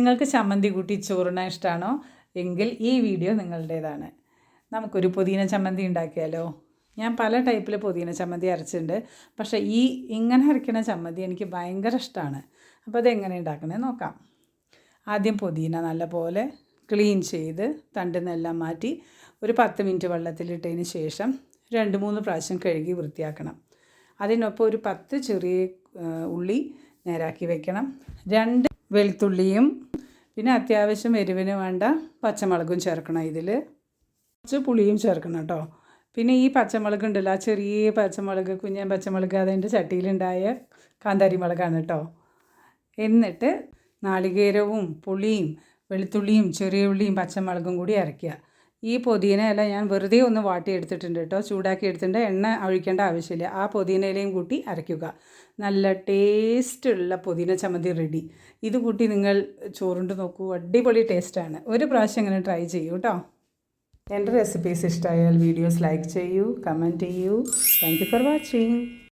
നിങ്ങൾക്ക് ചമ്മന്തി കൂട്ടി ചോറുണ്ണാൻ ഇഷ്ടമാണോ എങ്കിൽ ഈ വീഡിയോ നിങ്ങളുടേതാണ്. നമുക്കൊരു പുതിന ചമ്മന്തി ഉണ്ടാക്കിയാലോ? ഞാൻ പല ടൈപ്പിൽ പുതിന ചമ്മന്തി അരച്ചിട്ടുണ്ട്. പക്ഷേ ഇങ്ങനെ അരയ്ക്കുന്ന ചമ്മന്തി എനിക്ക് ഭയങ്കര ഇഷ്ടമാണ്. അപ്പോൾ അതെങ്ങനെ ഉണ്ടാക്കണേ നോക്കാം. ആദ്യം പുതിന നല്ലപോലെ ക്ലീൻ ചെയ്ത് തണ്ടുന്നെല്ലാം മാറ്റി ഒരു 10 മിനിറ്റ് വെള്ളത്തിലിട്ടതിന് ശേഷം 2-3 പ്രാവശ്യം കഴുകി വൃത്തിയാക്കണം. അതിനൊപ്പം ഒരു 10 ചെറിയ ഉള്ളി നേരാക്കി വെക്കണം. 2 വെളുത്തുള്ളിയും പിന്നെ അത്യാവശ്യം എരിവിന് വേണ്ട പച്ചമുളകും ചേർക്കണം. ഇതിൽ കുറച്ച് പുളിയും ചേർക്കണം കേട്ടോ. പിന്നെ ഈ പച്ചമുളക് ഉണ്ടല്ലോ, ആ ചെറിയ പച്ചമുളക്, കുഞ്ഞൻ പച്ചമുളക്, അതിൻ്റെ ചട്ടിയിലുണ്ടായ കാന്താരി മുളകാണ് കേട്ടോ. എന്നിട്ട് നാളികേരവും പുളിയും വെളുത്തുള്ളിയും ചെറിയ ഉള്ളിയും പച്ചമുളകും കൂടി അരയ്ക്കുക. ഈ പുതിന ഞാൻ വെറുതെ ഒന്ന് വാട്ടിയെടുത്തിട്ടുണ്ട് കേട്ടോ, ചൂടാക്കി എടുത്തിട്ടുണ്ട്. എണ്ണ ഒഴിക്കേണ്ട ആവശ്യമില്ല. ആ പുതിനയിലയും കൂട്ടി അരയ്ക്കുക. നല്ല ടേസ്റ്റുള്ള പുതിന ചമ്മന്തി റെഡി. ഇത് കൂട്ടി നിങ്ങൾ ചോറുണ്ട് നോക്കൂ, അടിപൊളി ടേസ്റ്റാണ്. ഒരു പ്രാവശ്യം ഇങ്ങനെ ട്രൈ ചെയ്യൂ കേട്ടോ. എൻ്റെ റെസിപ്പീസ് ഇഷ്ടമായാൽ വീഡിയോസ് ലൈക്ക് ചെയ്യൂ, കമൻറ്റ് ചെയ്യൂ. Thank you for watching.